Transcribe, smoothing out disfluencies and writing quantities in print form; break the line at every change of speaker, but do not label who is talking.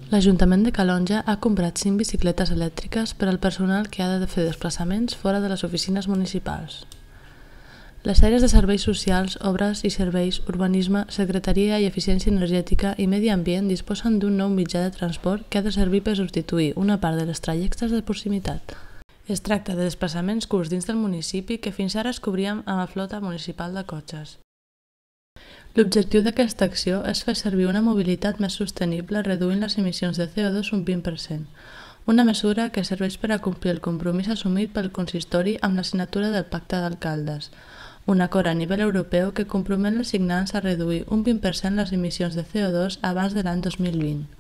L'Ajuntament de Calonge ha comprat 5 bicicletes elèctriques per al personal que ha de fer desplaçaments fora de les oficines municipals. Les àrees de serveis socials, obres i serveis, urbanisme, secretaria i eficiència energètica i medi ambient disposen d'un nou mitjà de transport que ha de servir per substituir una part de les trajectes de proximitat. Es tracta de desplaçaments curts dins del municipi que fins ara es cobrien amb la flota municipal de cotxes. L'objectiu d'aquesta acció és fer servir una mobilitat més sostenible reduint les emissions de CO2 un 20%, una mesura que serveix per a complir el compromís assumit pel consistori amb la signatura del Pacte d'Alcaldes, un acord a nivell europeu que compromet els signants a reduir un 20% les emissions de CO2 abans de l'any 2020.